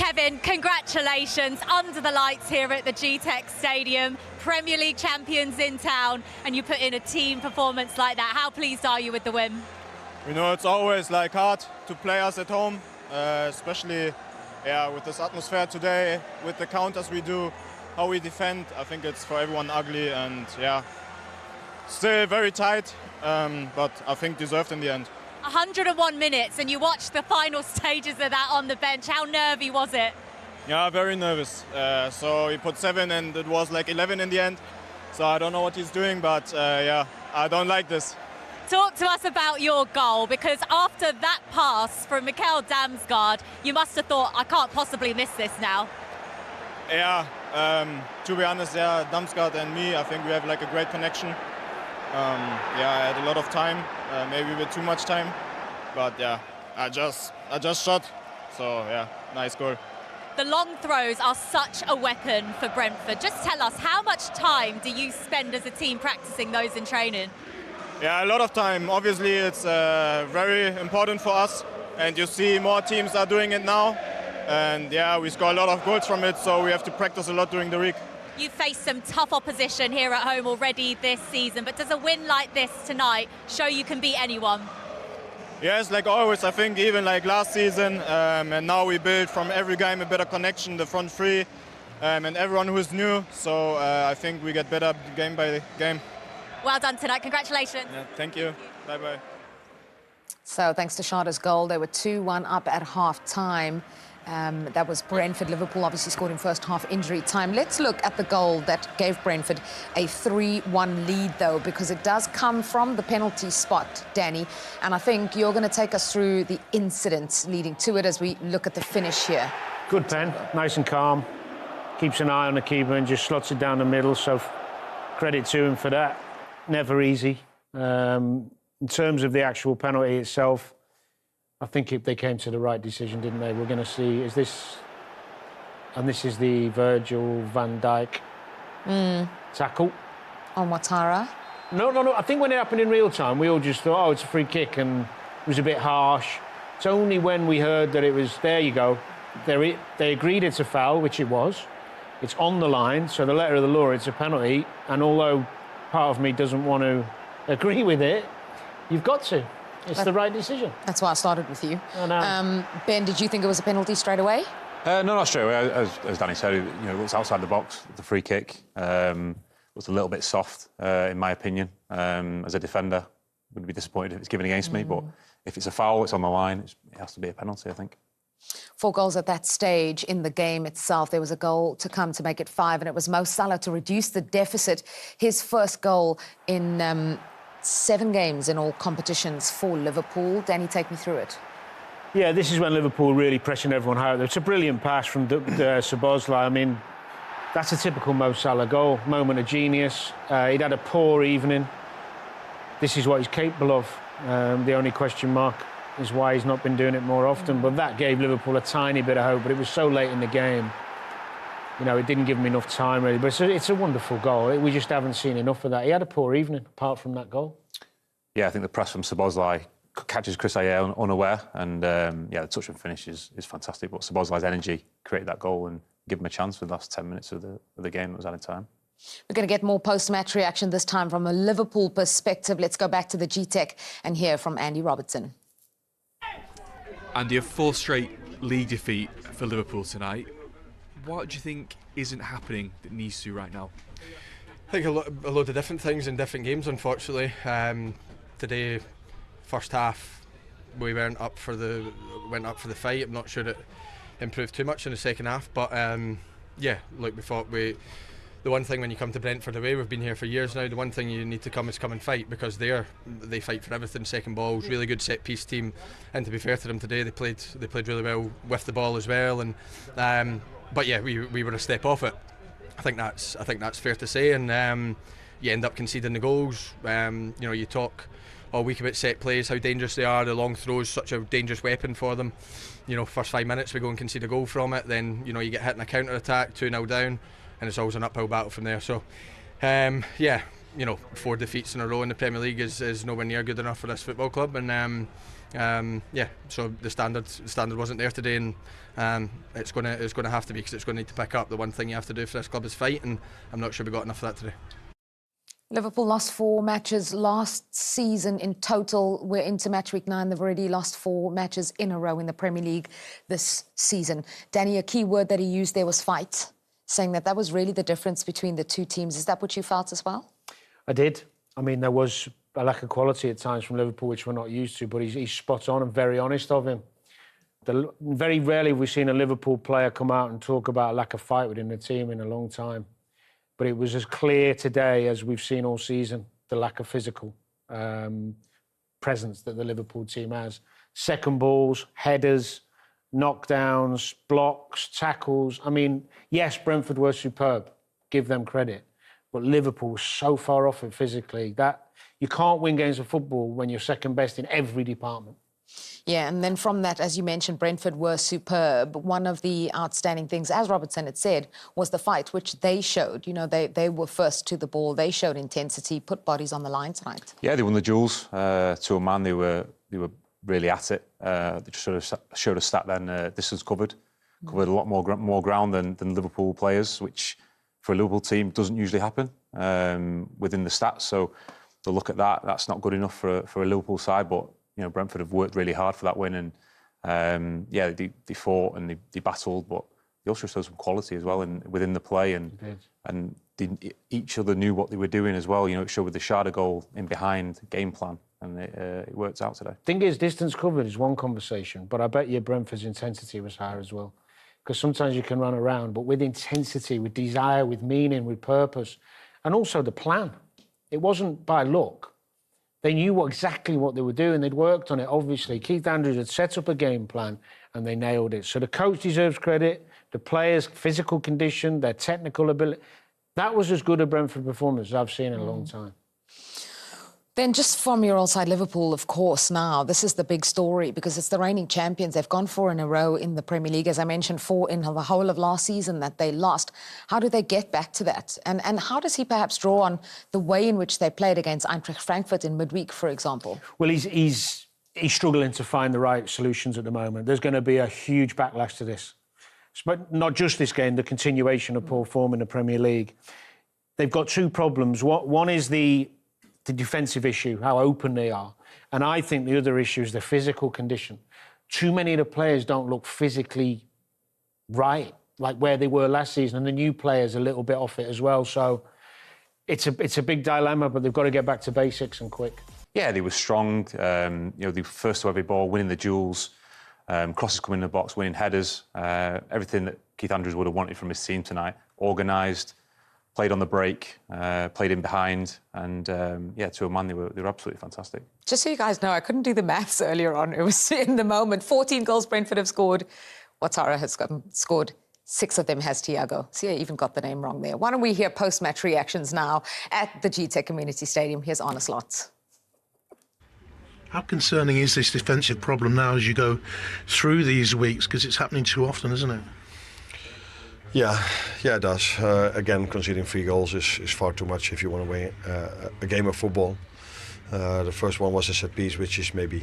Kevin, congratulations, under the lights here at the G-Tech Stadium, Premier League champions in town, and you put in a team performance like that. How pleased are you with the win? You know, it's always like hard to play us at home, especially with this atmosphere today, with the counters we do, how we defend. I think it's for everyone ugly and still very tight, but I think deserved in the end. 101 minutes, and you watched the final stages of that on the bench. How nervy was it? Yeah, very nervous. So he put 7 and it was like 11 in the end. So I don't know what he's doing, but I don't like this. Talk to us about your goal, because after that pass from Mikkel Damsgaard, you must have thought, I can't possibly miss this now. Yeah, to be honest, Damsgaard and me, I think we have like a great connection. I had a lot of time, maybe a bit too much time, but I just shot. So nice goal. The long throws are such a weapon for Brentford. Just tell us, how much time do you spend as a team practicing those in training? Yeah, a lot of time. Obviously, it's very important for us, and you see more teams are doing it now. And we score a lot of goals from it, so we have to practice a lot during the week. You've faced some tough opposition here at home already this season, but does a win like this tonight show you can beat anyone? Yes, like always, I think even like last season, and now we build from every game a better connection, the front three, and everyone who's new. So I think we get better game by game. Well done tonight, congratulations. Yeah, thank you. Bye-bye. So thanks to Shada's goal, they were 2-1 up at half-time. That was Brentford. Liverpool obviously scored in first half injury time. Let's look at the goal that gave Brentford a 3-1 lead, though, because it does come from the penalty spot, Danny. And I think you're going to take us through the incidents leading to it as we look at the finish here. Good pen, nice and calm. Keeps an eye on the keeper and just slots it down the middle. So credit to him for that. Never easy. In terms of the actual penalty itself, I think they came to the right decision, didn't they? We're going to see, this is the Virgil van Dijk tackle. On Ouattara? No. I think when it happened in real time, we all just thought, it's a free kick, and it was a bit harsh. It's only when we heard that it was, there you go, they agreed it's a foul, which it was. It's on the line, so the letter of the law, it's a penalty. And although part of me doesn't want to agree with it, you've got to. It's the right decision. That's why I started with you. I know. Ben, did you think it was a penalty straight away? No, not straight away. As Danny said, it was outside the box, the free kick. Was a little bit soft, in my opinion. As a defender, would be disappointed if it's given against me, but if it's a foul, it's on the line. It has to be a penalty, I think. 4 goals at that stage in the game itself. There was a goal to come to make it 5, and it was Mo Salah to reduce the deficit. His first goal in 7 games in all competitions for Liverpool. Danny, take me through it. Yeah, this is when Liverpool really pressing everyone hard. It's a brilliant pass from Szoboszlai. I mean, that's a typical Mo Salah goal. Moment of genius. He'd had a poor evening. This is what he's capable of. The only question mark is why he's not been doing it more often. But that gave Liverpool a tiny bit of hope, but it was so late in the game. It didn't give him enough time, really. But it's a wonderful goal. We just haven't seen enough of that. He had a poor evening, apart from that goal. Yeah, I think the press from Szoboszlai catches Chris Ayer unaware. And, the touch and finish is fantastic. But Szoboszlai's energy created that goal and give him a chance for the last 10 minutes of the game that was added time. We're going to get more post-match reaction this time from a Liverpool perspective. Let's go back to the G-Tech and hear from Andy Robertson. Andy, a 4th straight league defeat for Liverpool tonight. What do you think isn't happening that needs to right now? I think a load of different things in different games, unfortunately. Today, first half, we went up for the fight. I'm not sure it improved too much in the second half, but we thought the one thing when you come to Brentford away, we've been here for years now, the one thing you need to come is come and fight, because they fight for everything, second balls, really good set piece team, and to be fair to them today, they played really well with the ball as well, and we were a step off it. I think that's fair to say, and you end up conceding the goals. You talk all week about set plays, how dangerous they are, the long throws, such a dangerous weapon for them. First 5 minutes we go and concede a goal from it, then you get hit in a counter attack, 2-0 down, and it's always an uphill battle from there. So 4 defeats in a row in the Premier League is nowhere near good enough for this football club, and Yeah, so the standard wasn't there today, and it's going to have to be, because it's going to need to pick up. The one thing you have to do for this club is fight, and I'm not sure we got enough of that today. Liverpool lost 4 matches last season in total. We're into match week 9. They've already lost 4 matches in a row in the Premier League this season. Danny, a key word that he used there was fight, saying that was really the difference between the two teams. Is that what you felt as well? I did. I mean, there was a lack of quality at times from Liverpool, which we're not used to, but he's spot on and very honest of him. Very rarely have we seen a Liverpool player come out and talk about a lack of fight within the team in a long time. But it was as clear today as we've seen all season, the lack of physical presence that the Liverpool team has. Second balls, headers, knockdowns, blocks, tackles. I mean, yes, Brentford were superb. Give them credit. But Liverpool was so far off it physically that you can't win games of football when you're second best in every department. Yeah, and then from that, as you mentioned, Brentford were superb. One of the outstanding things, as Robertson had said, was the fight, which they showed. You know, they were first to the ball. They showed intensity, put bodies on the line tonight. Yeah, they won the duels to a man. They were really at it. They just showed a stat then. Distance covered a lot more ground than Liverpool players, which for a Liverpool team doesn't usually happen within the stats. So to look at that, that's not good enough for a Liverpool side, but. You know, Brentford have worked really hard for that win, and yeah, they fought and they battled, but they also showed some quality as well within the play, and each other knew what they were doing as well. You know, it showed with the Sharda goal in behind game plan, and it worked out today. Thing is, distance covered is one conversation, but I bet you Brentford's intensity was higher as well, because sometimes you can run around, but with intensity, with desire, with meaning, with purpose, and also the plan. It wasn't by luck. They knew exactly what they were doing. They'd worked on it, obviously. Keith Andrews had set up a game plan and they nailed it. So the coach deserves credit, the players' physical condition, their technical ability. That was as good a Brentford performance as I've seen in a long time. Then just from your old side, Liverpool, of course, now, this is the big story because it's the reigning champions. They've gone 4 in a row in the Premier League. As I mentioned, 4 in the whole of last season that they lost. How do they get back to that? And how does he perhaps draw on the way in which they played against Eintracht Frankfurt in midweek, for example? Well, he's struggling to find the right solutions at the moment. There's going to be a huge backlash to this. But not just this game, the continuation of poor form in the Premier League. They've got 2 problems. One is the defensive issue, how open they are. And I think the other issue is the physical condition. Too many of the players don't look physically right, like where they were last season, and the new players a little bit off it as well. So it's a big dilemma, but they've got to get back to basics and quick. Yeah, they were strong. You know, they were first to every ball, winning the duels, crosses coming in the box, winning headers. Everything that Keith Andrews would have wanted from his team tonight. Organised, played on the break, played in behind, and yeah, to a man, they were absolutely fantastic. Just so you guys know, I couldn't do the maths earlier on. It was in the moment. 14 goals Brentford have scored. Ouattara has scored. 6 of them has Thiago. See, I even got the name wrong there. Why don't we hear post-match reactions now at the GTEC Community Stadium? Here's Arne Slot. How concerning is this defensive problem now as you go through these weeks? Because it's happening too often, isn't it? Yeah, it does. Again, conceding 3 goals is far too much if you want to win a game of football. The first one was a set piece, which is maybe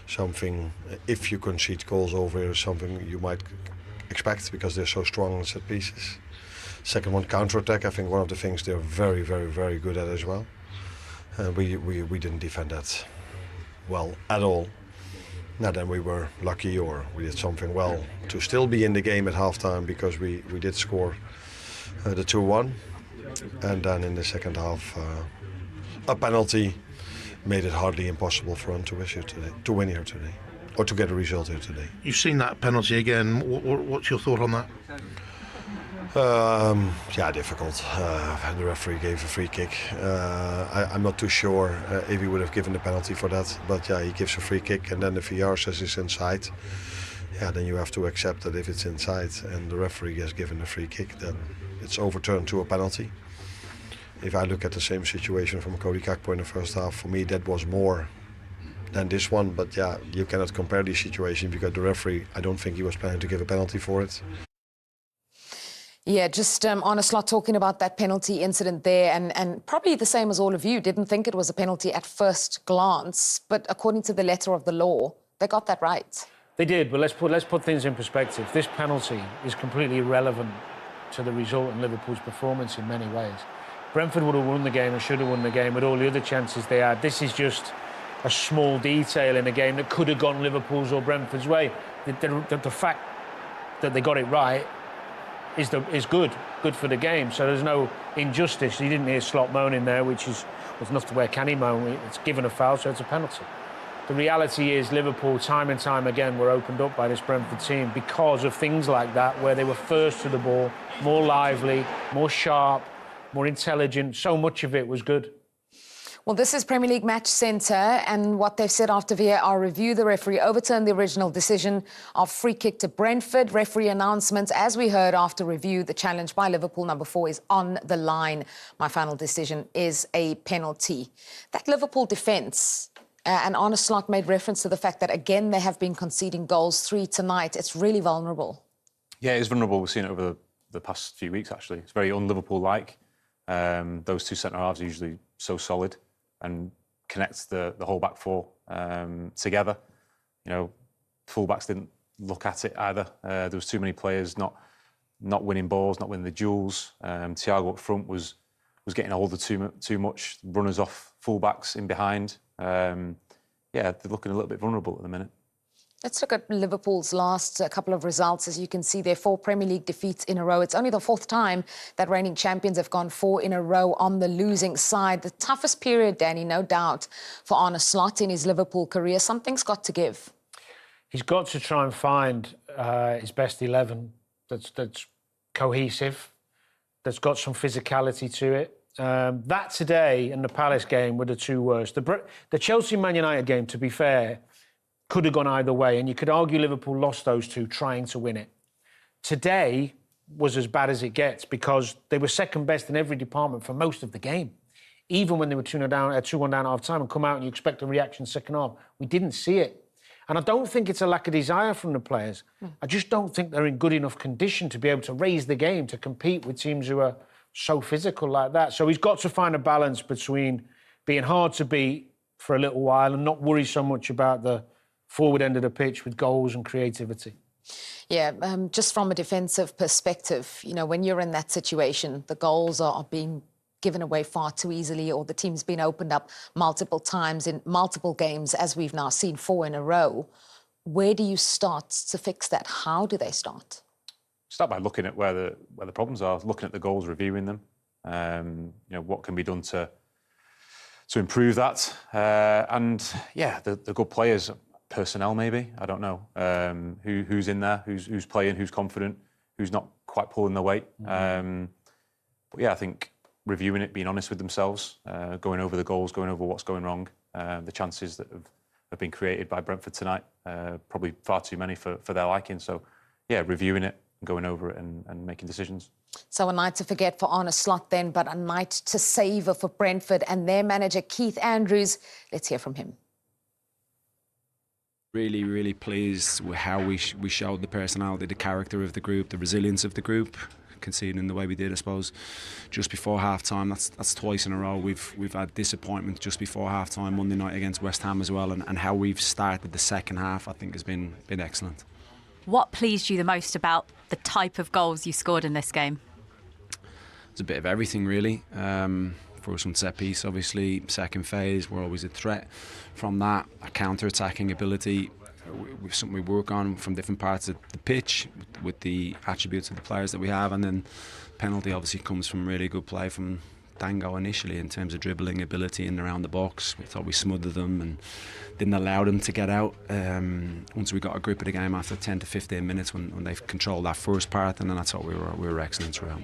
something, if you concede goals over, something you might expect because they're so strong on set pieces. Second one, counter-attack. I think one of the things they're very, very, very good at as well. We didn't defend that well at all. Now then we were lucky, or we did something well to still be in the game at halftime, because we did score the 2-1, and then in the second half a penalty made it hardly impossible for them to win here today, or to get a result here today. You've seen that penalty again. What's your thought on that? Yeah, difficult. The referee gave a free kick. I'm not too sure if he would have given the penalty for that, but yeah, he gives a free kick, and then the VR says it's inside. Yeah, then you have to accept that if it's inside and the referee has given a free kick, then it's overturned to a penalty. If I look at the same situation from Cody Gakpo in the first half, for me that was more than this one, but yeah, you cannot compare these situations because the referee, I don't think he was planning to give a penalty for it. Yeah, just Arne Slot talking about that penalty incident there, and probably the same as all of you, didn't think it was a penalty at first glance, but according to the letter of the law, They got that right. They did, but let's put things in perspective. This penalty is completely irrelevant to the result in Liverpool's performance in many ways. Brentford would have won the game and should have won the game with all the other chances they had. This is just a small detail in a game that could have gone Liverpool's or Brentford's way. The fact that they got it right is good for the game. So there's no injustice. You didn't hear Slot moaning there, which was enough to where can he moan? It's given a foul, so it's a penalty. The reality is Liverpool, time and time again, were opened up by this Brentford team because of things like that, where they were first to the ball, more lively, more sharp, more intelligent. So much of it was good. Well, this is Premier League Match Centre, and what they've said after VAR review, the referee overturned the original decision of free kick to Brentford. Referee announcements, as we heard after review, the challenge by Liverpool, number 4, is on the line. My final decision is a penalty. That Liverpool defence, and Arne Slot made reference to the fact that, again, they have been conceding goals 3 tonight. It's really vulnerable. Yeah, it's vulnerable. We've seen it over the past few weeks, actually. It's very un-Liverpool-like. Those two centre-halves are usually so solid and connect the whole back four together. You know, full-backs didn't look at it either. There was too many players not winning balls, not winning the duels. Thiago up front was getting hold of too much. Runners off full-backs in behind. Yeah, they're looking a little bit vulnerable at the minute. Let's look at Liverpool's last couple of results. As you can see, their 4 Premier League defeats in a row. It's only the 4th time that reigning champions have gone 4 in a row on the losing side. The toughest period, Danny, no doubt, for Arne Slot in his Liverpool career. Something's got to give. He's got to try and find his best 11 that's cohesive, that's got some physicality to it. That today and the Palace game were the 2 worst. The Chelsea-Man United game, to be fair, could have gone either way, and you could argue Liverpool lost those 2 trying to win it. Today was as bad as it gets because they were second best in every department for most of the game. Even when they were 2-1 down at half-time and come out and you expect a reaction second half, we didn't see it. And I don't think it's a lack of desire from the players. I just don't think they're in good enough condition to be able to raise the game to compete with teams who are so physical like that. So he's got to find a balance between being hard to beat for a little while and not worry so much about the forward end of the pitch with goals and creativity. Yeah, just from a defensive perspective, you know, when you're in that situation, the goals are being given away far too easily, or the team's been opened up multiple times in multiple games, as we've now seen 4 in a row. Where do you start to fix that? How do they start? Start by looking at where the problems are, looking at the goals, reviewing them. You know, what can be done to improve that. And yeah, the good players, personnel maybe, I don't know. Who's in there, who's playing, who's confident, who's not quite pulling their weight. But yeah, I think reviewing it, being honest with themselves, going over the goals, going over what's going wrong, the chances that have been created by Brentford tonight, probably far too many for their liking. So yeah, reviewing it, going over it and making decisions. So a night to forget for Arne Slot then, but a night to savour for Brentford and their manager, Keith Andrews. Let's hear from him. Really, really pleased with how we showed the personality, the character of the group, the resilience of the group, conceding the way we did, I suppose, just before half-time. That's twice in a row. We've had disappointment just before half-time Monday night against West Ham as well, and how we've started the second half, I think, has been excellent. What pleased you the most about the type of goals you scored in this game? It's a bit of everything, really. For some set piece, obviously, second phase, we're always a threat from that. A counter-attacking ability, with something we work on from different parts of the pitch with the attributes of the players that we have. And then penalty obviously comes from really good play from Dango initially in terms of dribbling ability in and around the box. We thought we smothered them and didn't allow them to get out. Once we got a grip of the game after 10 to 15 minutes when they've controlled that first part, and then I thought we were excellent throughout.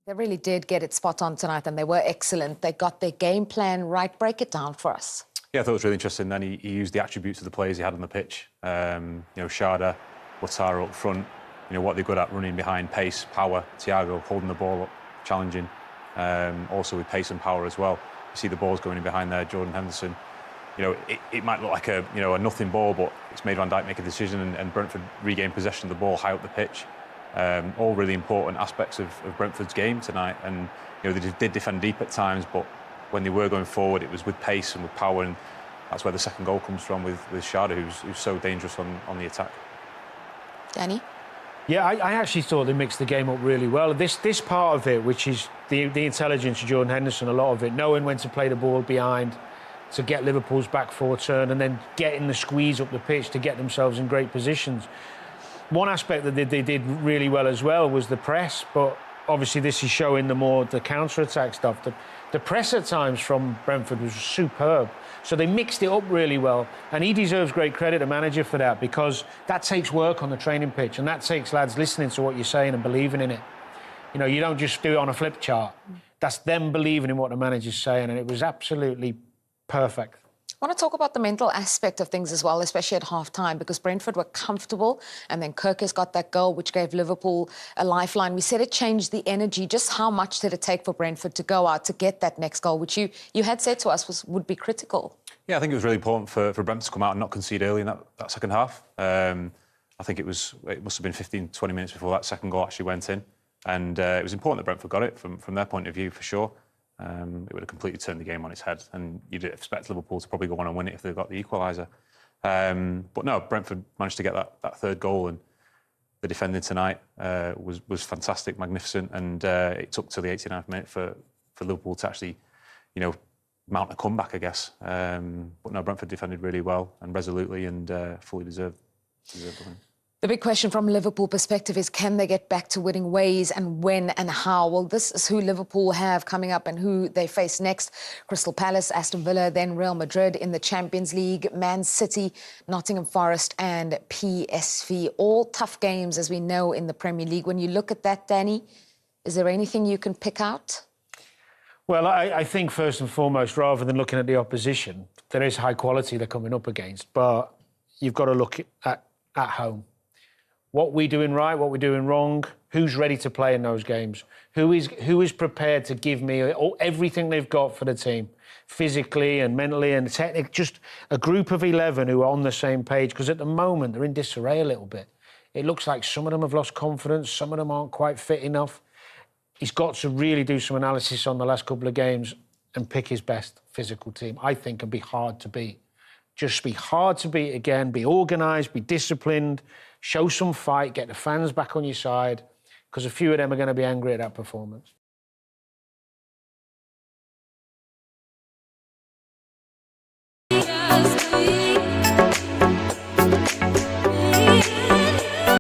They really did get it spot on tonight, and they were excellent. They got their game plan right. Break it down for us. Yeah, I thought it was really interesting. Then he used the attributes of the players he had on the pitch. You know, Sharda, Ouattara up front. You know what they're good at: running behind, pace, power. Thiago holding the ball up, challenging. Also with pace and power as well. You see the balls going in behind there. Jordan Henderson. You know, it might look like a nothing ball, but it's made Van Dijk make a decision, and Brentford regain possession of the ball high up the pitch. All really important aspects of Brentford's game tonight, and you know they did defend deep at times, but when they were going forward, it was with pace and with power, and that's where the second goal comes from with Sharda, who's so dangerous on the attack. Danny? Yeah, I actually thought they mixed the game up really well. This part of it, which is the intelligence of Jordan Henderson, a lot of it, knowing when to play the ball behind, to get Liverpool's back four turn, and then getting the squeeze up the pitch to get themselves in great positions. One aspect that they did really well as well was the press, but obviously this is showing the counter-attack stuff. The press at times from Brentford was superb. So they mixed it up really well. And he deserves great credit, the manager, for that, because that takes work on the training pitch, and that takes lads listening to what you're saying and believing in it. You know, you don't just do it on a flip chart. That's them believing in what the manager's saying, and it was absolutely perfect. I want to talk about the mental aspect of things as well, especially at half-time, because Brentford were comfortable, and then Kirk has got that goal, which gave Liverpool a lifeline. We said it changed the energy. Just how much did it take for Brentford to go out to get that next goal, which you had said to us would be critical? Yeah, I think it was really important for Brentford to come out and not concede early in that second half. I think it must have been 15, 20 minutes before that second goal actually went in. And it was important that Brentford got it from their point of view, for sure. It would have completely turned the game on its head, and you'd expect Liverpool to probably go on and win it if they got the equaliser. But no, Brentford managed to get that third goal, and the defending tonight was fantastic, magnificent, and it took till the 89th minute for Liverpool to actually, mount a comeback, I guess. But no, Brentford defended really well and resolutely, and fully deserved the win. The big question from a Liverpool perspective is, can they get back to winning ways, and when and how? Well, this is who Liverpool have coming up and who they face next. Crystal Palace, Aston Villa, then Real Madrid in the Champions League, Man City, Nottingham Forest and PSV. All tough games, as we know, in the Premier League. When you look at that, Danny, is there anything you can pick out? Well, I think first and foremost, rather than looking at the opposition, there is high quality they're coming up against, but you've got to look at home. What we're doing right, what we're doing wrong, who's ready to play in those games, who is prepared to give me everything they've got for the team, physically and mentally and technically, just a group of 11 who are on the same page, because at the moment they're in disarray a little bit. It looks like some of them have lost confidence, some of them aren't quite fit enough. He's got to really do some analysis on the last couple of games and pick his best physical team, I think, and be hard to beat. Just be hard to beat again, be organised, be disciplined, show some fight, get the fans back on your side, because a few of them are going to be angry at that performance. Yes,